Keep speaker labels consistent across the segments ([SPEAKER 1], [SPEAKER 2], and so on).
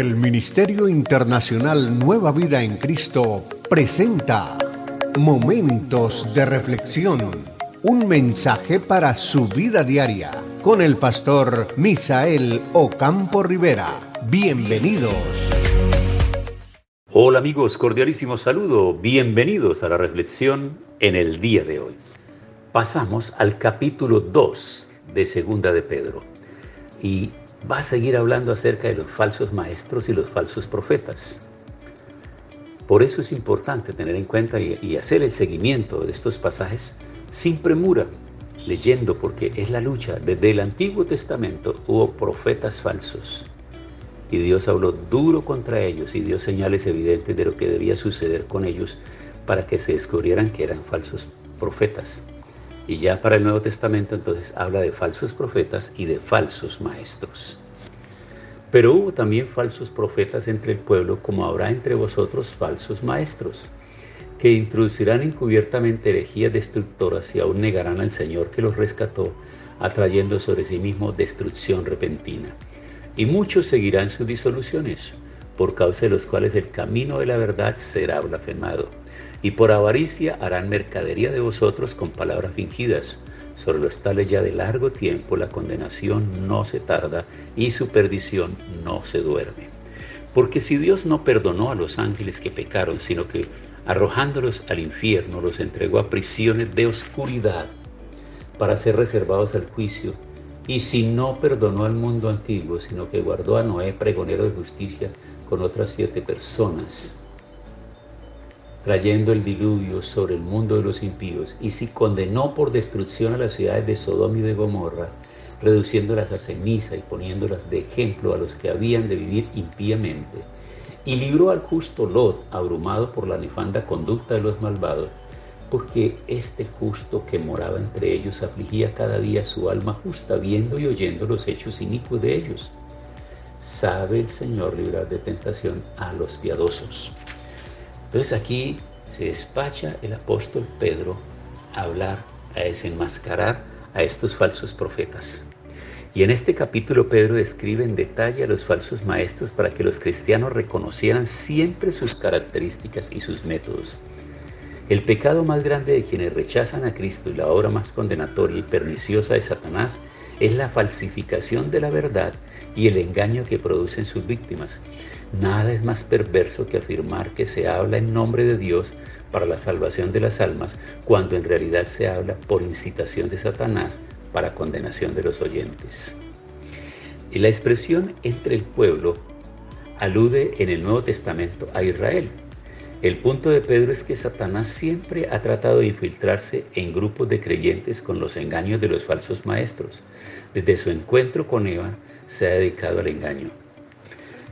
[SPEAKER 1] El Ministerio Internacional Nueva Vida en Cristo presenta Momentos de Reflexión, un mensaje para su vida diaria, con el pastor Misael Ocampo Rivera. Bienvenidos.
[SPEAKER 2] Hola amigos, cordialísimo saludo. Bienvenidos a la reflexión en el día de hoy. Pasamos al capítulo 2 de Segunda de Pedro y va a seguir hablando acerca de los falsos maestros y los falsos profetas. Por eso es importante tener en cuenta y hacer el seguimiento de estos pasajes sin premura, leyendo, porque es la lucha. Desde el Antiguo Testamento hubo profetas falsos y Dios habló duro contra ellos y dio señales evidentes de lo que debía suceder con ellos para que se descubrieran que eran falsos profetas. Y ya para el Nuevo Testamento entonces habla de falsos profetas y de falsos maestros. Pero hubo también falsos profetas entre el pueblo, como habrá entre vosotros falsos maestros, que introducirán encubiertamente herejías destructoras y aún negarán al Señor que los rescató, atrayendo sobre sí mismo destrucción repentina. Y muchos seguirán sus disoluciones, por causa de los cuales el camino de la verdad será blasfemado. Y por avaricia harán mercadería de vosotros con palabras fingidas. Sobre los tales ya de largo tiempo la condenación no se tarda y su perdición no se duerme. Porque si Dios no perdonó a los ángeles que pecaron, sino que arrojándolos al infierno los entregó a prisiones de oscuridad para ser reservados al juicio, y si no perdonó al mundo antiguo, sino que guardó a Noé, pregonero de justicia, con otras 7 personas, trayendo el diluvio sobre el mundo de los impíos, y si condenó por destrucción a las ciudades de Sodoma y de Gomorra, reduciéndolas a ceniza y poniéndolas de ejemplo a los que habían de vivir impíamente, y libró al justo Lot, abrumado por la nefanda conducta de los malvados, porque este justo que moraba entre ellos afligía cada día su alma justa, viendo y oyendo los hechos inicuos de ellos. Sabe el Señor librar de tentación a los piadosos. Entonces aquí se despacha el apóstol Pedro a hablar, a desenmascarar a estos falsos profetas. Y en este capítulo Pedro describe en detalle a los falsos maestros para que los cristianos reconocieran siempre sus características y sus métodos. El pecado más grande de quienes rechazan a Cristo y la obra más condenatoria y perniciosa de Satanás es la falsificación de la verdad y el engaño que producen sus víctimas. Nada es más perverso que afirmar que se habla en nombre de Dios para la salvación de las almas, cuando en realidad se habla por incitación de Satanás para condenación de los oyentes. Y la expresión entre el pueblo alude en el Nuevo Testamento a Israel. El punto de Pedro es que Satanás siempre ha tratado de infiltrarse en grupos de creyentes con los engaños de los falsos maestros. Desde su encuentro con Eva se ha dedicado al engaño.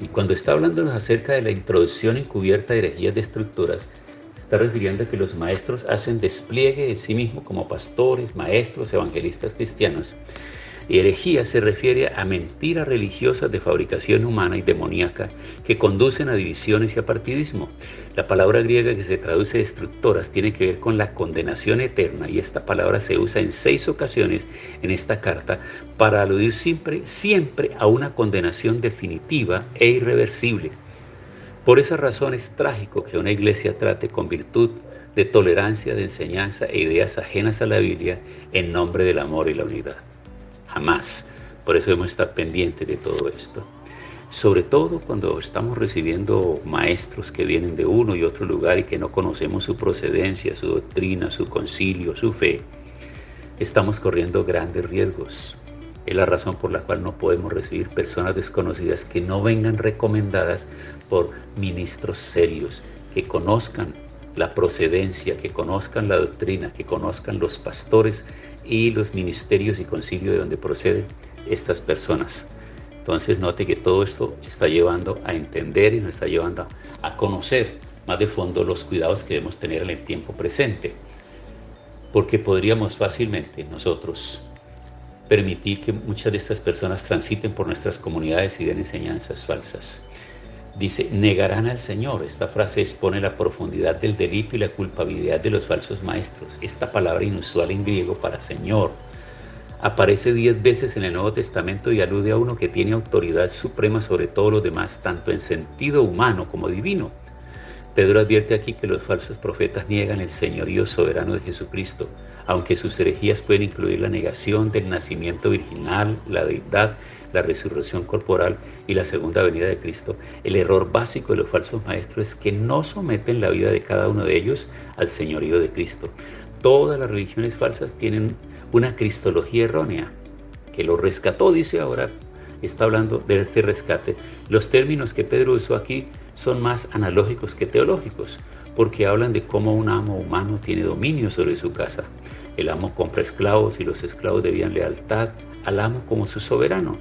[SPEAKER 2] Y cuando está hablándonos acerca de la introducción encubierta de herejías destructoras, se está refiriendo a que los maestros hacen despliegue de sí mismos como pastores, maestros, evangelistas cristianos. Y herejía se refiere a mentiras religiosas de fabricación humana y demoníaca que conducen a divisiones y a partidismo. La palabra griega que se traduce destructoras tiene que ver con la condenación eterna, y esta palabra se usa en 6 ocasiones en esta carta para aludir siempre a una condenación definitiva e irreversible. Por esa razón es trágico que una iglesia trate con virtud de tolerancia, de enseñanza e ideas ajenas a la Biblia en nombre del amor y la unidad. Jamás. Por eso debemos estar pendientes de todo esto. Sobre todo cuando estamos recibiendo maestros que vienen de uno y otro lugar y que no conocemos su procedencia, su doctrina, su concilio, su fe, estamos corriendo grandes riesgos. Es la razón por la cual no podemos recibir personas desconocidas que no vengan recomendadas por ministros serios, que conozcan la procedencia, que conozcan la doctrina, que conozcan los pastores y los ministerios y concilio de donde proceden estas personas. Entonces note que todo esto está llevando a entender y nos está llevando a conocer más de fondo los cuidados que debemos tener en el tiempo presente, porque podríamos fácilmente nosotros permitir que muchas de estas personas transiten por nuestras comunidades y den enseñanzas falsas. Dice, negarán al Señor. Esta frase expone la profundidad del delito y la culpabilidad de los falsos maestros. Esta palabra inusual en griego para Señor Aparece 10 veces en el Nuevo Testamento y alude a uno que tiene autoridad suprema sobre todos los demás, tanto en sentido humano como divino. Pedro advierte aquí que los falsos profetas niegan el señorío soberano de Jesucristo, aunque sus herejías pueden incluir la negación del nacimiento virginal, la deidad, la resurrección corporal y la segunda venida de Cristo. El error básico de los falsos maestros es que no someten la vida de cada uno de ellos al señorío de Cristo. Todas las religiones falsas tienen una cristología errónea, que lo rescató, dice ahora, está hablando de este rescate. Los términos que Pedro usó aquí son más analógicos que teológicos, porque hablan de cómo un amo humano tiene dominio sobre su casa. El amo compra esclavos y los esclavos debían lealtad al amo como su soberano.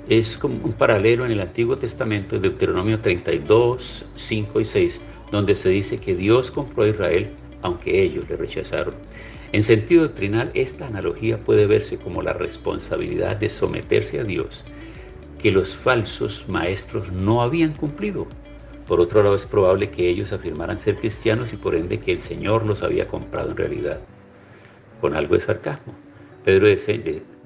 [SPEAKER 2] Es como un paralelo en el Antiguo Testamento, Deuteronomio 32, 5 y 6, donde se dice que Dios compró a Israel, aunque ellos le rechazaron. En sentido doctrinal, esta analogía puede verse como la responsabilidad de someterse a Dios, que los falsos maestros no habían cumplido. Por otro lado, es probable que ellos afirmaran ser cristianos y por ende que el Señor los había comprado en realidad. Con algo de sarcasmo, Pedro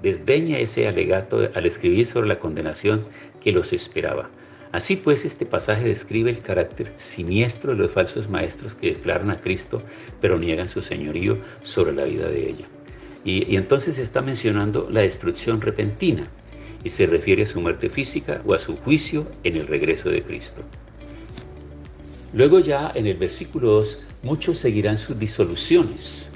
[SPEAKER 2] desdeña ese alegato al escribir sobre la condenación que los esperaba. Así pues, este pasaje describe el carácter siniestro de los falsos maestros que declaran a Cristo, pero niegan su señorío sobre la vida de ella. Y entonces está mencionando la destrucción repentina, y se refiere a su muerte física o a su juicio en el regreso de Cristo. Luego ya en el versículo 2, muchos seguirán sus disoluciones.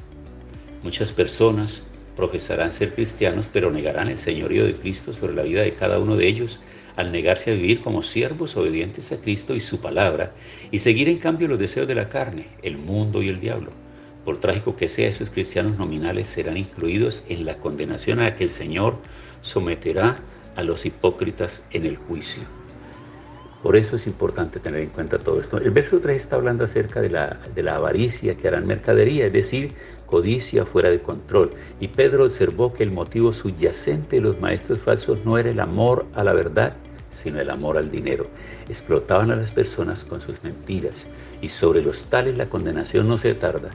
[SPEAKER 2] Muchas personas profesarán ser cristianos, pero negarán el señorío de Cristo sobre la vida de cada uno de ellos, al negarse a vivir como siervos obedientes a Cristo y su palabra, y seguir en cambio los deseos de la carne, el mundo y el diablo. Por trágico que sea, esos cristianos nominales serán incluidos en la condenación a la que el Señor someterá a los hipócritas en el juicio. Por eso es importante tener en cuenta todo esto. El verso 3 está hablando acerca de la avaricia que harán mercadería, es decir, codicia fuera de control. Y Pedro observó que el motivo subyacente de los maestros falsos no era el amor a la verdad, sino el amor al dinero. Explotaban a las personas con sus mentiras, y sobre los tales la condenación no se tarda.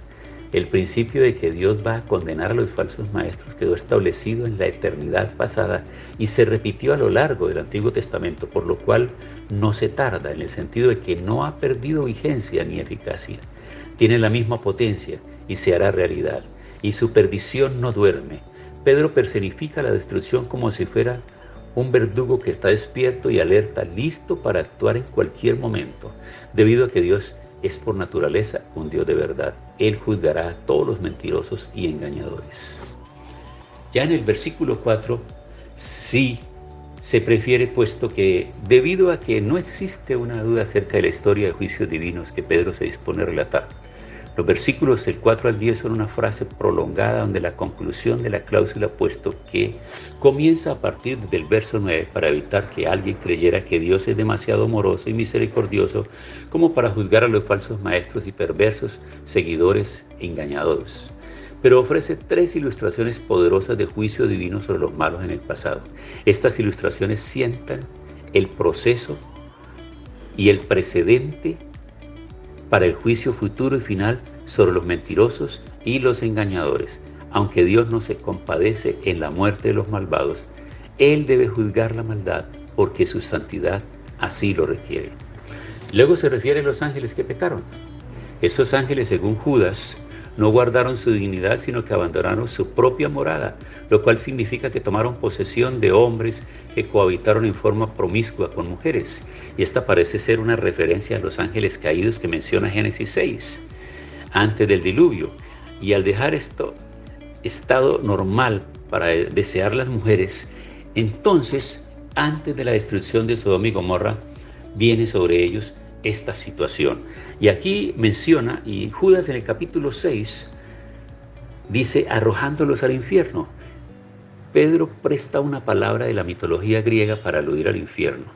[SPEAKER 2] El principio de que Dios va a condenar a los falsos maestros quedó establecido en la eternidad pasada y se repitió a lo largo del Antiguo Testamento, por lo cual no se tarda, en el sentido de que no ha perdido vigencia ni eficacia. Tiene la misma potencia y se hará realidad, y su perdición no duerme. Pedro personifica la destrucción como si fuera un verdugo que está despierto y alerta, listo para actuar en cualquier momento, debido a que Dios es por naturaleza un Dios de verdad. Él juzgará a todos los mentirosos y engañadores. Ya en el versículo 4, sí se prefiere, puesto que debido a que no existe una duda acerca de la historia de juicios divinos que Pedro se dispone a relatar. Los versículos del 4 al 10 son una frase prolongada donde la conclusión de la cláusula, puesto que comienza a partir del verso 9 para evitar que alguien creyera que Dios es demasiado amoroso y misericordioso como para juzgar a los falsos maestros y perversos seguidores engañadores. Pero ofrece 3 ilustraciones poderosas de juicio divino sobre los malos en el pasado. Estas ilustraciones sientan el proceso y el precedente para el juicio futuro y final sobre los mentirosos y los engañadores. Aunque Dios no se compadece en la muerte de los malvados, Él debe juzgar la maldad porque su santidad así lo requiere. Luego se refiere a los ángeles que pecaron. Esos ángeles, según Judas, no guardaron su dignidad, sino que abandonaron su propia morada, lo cual significa que tomaron posesión de hombres que cohabitaron en forma promiscua con mujeres. Y esta parece ser una referencia a los ángeles caídos que menciona Génesis 6, antes del diluvio. Y al dejar estado normal para desear las mujeres, entonces, antes de la destrucción de Sodoma y Gomorra, viene sobre ellos esta situación. Y aquí menciona, y Judas en el capítulo 6 dice, arrojándolos al infierno. Pedro presta una palabra de la mitología griega para aludir al infierno.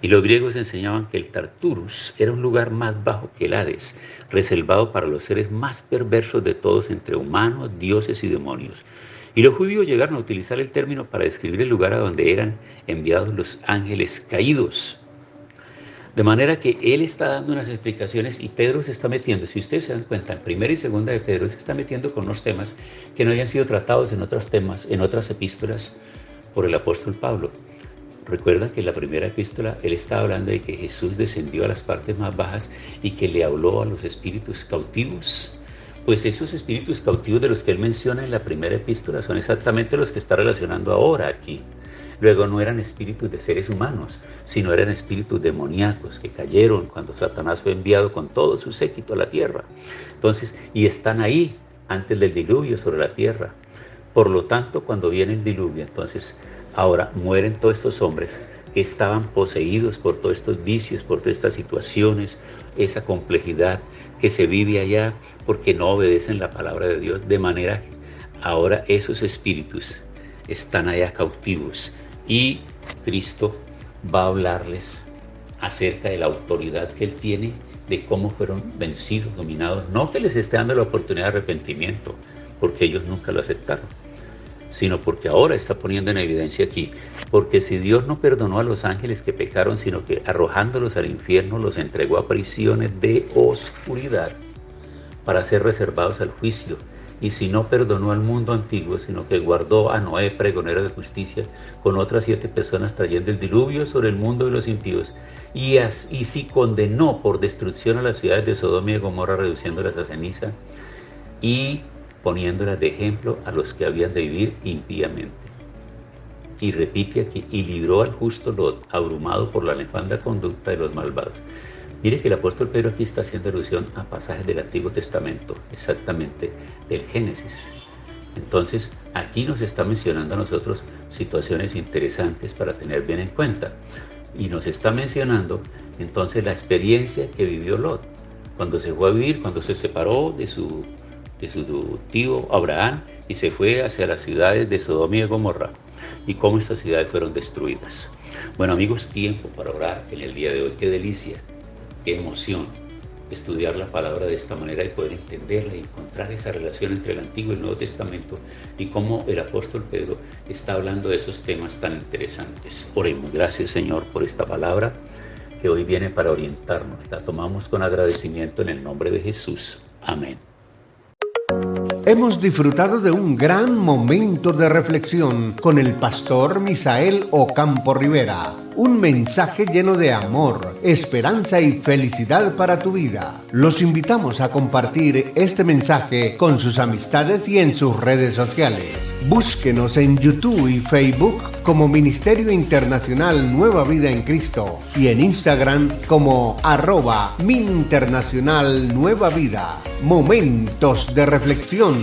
[SPEAKER 2] Y los griegos enseñaban que el Tartarus era un lugar más bajo que el Hades, reservado para los seres más perversos de todos, entre humanos, dioses y demonios. Y los judíos llegaron a utilizar el término para describir el lugar a donde eran enviados los ángeles caídos. De manera que él está dando unas explicaciones y Pedro se está metiendo, si ustedes se dan cuenta, en primera y segunda de Pedro se está metiendo con unos temas que no hayan sido tratados en otros temas, en otras epístolas por el apóstol Pablo. Recuerda que en la primera epístola él estaba hablando de que Jesús descendió a las partes más bajas y que le habló a los espíritus cautivos. Pues esos espíritus cautivos de los que él menciona en la primera epístola son exactamente los que está relacionando ahora aquí. Luego no eran espíritus de seres humanos, sino eran espíritus demoníacos que cayeron cuando Satanás fue enviado con todo su séquito a la tierra. Entonces, y están ahí antes del diluvio sobre la tierra. Por lo tanto, cuando viene el diluvio, entonces ahora mueren todos estos hombres que estaban poseídos por todos estos vicios, por todas estas situaciones, esa complejidad que se vive allá porque no obedecen la palabra de Dios, de manera que ahora esos espíritus están allá cautivos y Cristo va a hablarles acerca de la autoridad que Él tiene, de cómo fueron vencidos, dominados, no que les esté dando la oportunidad de arrepentimiento, porque ellos nunca lo aceptaron, sino porque ahora está poniendo en evidencia aquí, porque si Dios no perdonó a los ángeles que pecaron, sino que arrojándolos al infierno los entregó a prisiones de oscuridad para ser reservados al juicio, y si no perdonó al mundo antiguo, sino que guardó a Noé, pregonero de justicia, con otras 7 personas trayendo el diluvio sobre el mundo de los impíos, y si condenó por destrucción a las ciudades de Sodoma y de Gomorra, reduciéndolas a ceniza, y poniéndolas de ejemplo a los que habían de vivir impíamente. Y repite aquí, y libró al justo Lot, abrumado por la nefanda conducta de los malvados. Mire que el apóstol Pedro aquí está haciendo alusión a pasajes del Antiguo Testamento, exactamente del Génesis. Entonces, aquí nos está mencionando a nosotros situaciones interesantes para tener bien en cuenta. Y nos está mencionando entonces la experiencia que vivió Lot, cuando se fue a vivir, cuando se separó de su tío Abraham y se fue hacia las ciudades de Sodoma y de Gomorra, y cómo estas ciudades fueron destruidas. Bueno, amigos, tiempo para orar en el día de hoy. Qué delicia, qué emoción estudiar la palabra de esta manera y poder entenderla y encontrar esa relación entre el Antiguo y el Nuevo Testamento y cómo el apóstol Pedro está hablando de esos temas tan interesantes. Oremos. Gracias, Señor, por esta palabra que hoy viene para orientarnos. La tomamos con agradecimiento en el nombre de Jesús. Amén.
[SPEAKER 1] Hemos disfrutado de un gran momento de reflexión con el pastor Misael Ocampo Rivera. Un mensaje lleno de amor, esperanza y felicidad para tu vida. Los invitamos a compartir este mensaje con sus amistades y en sus redes sociales. Búsquenos en YouTube y Facebook como Ministerio Internacional Nueva Vida en Cristo y en Instagram como @MinInternacional Nueva Vida. Momentos de reflexión.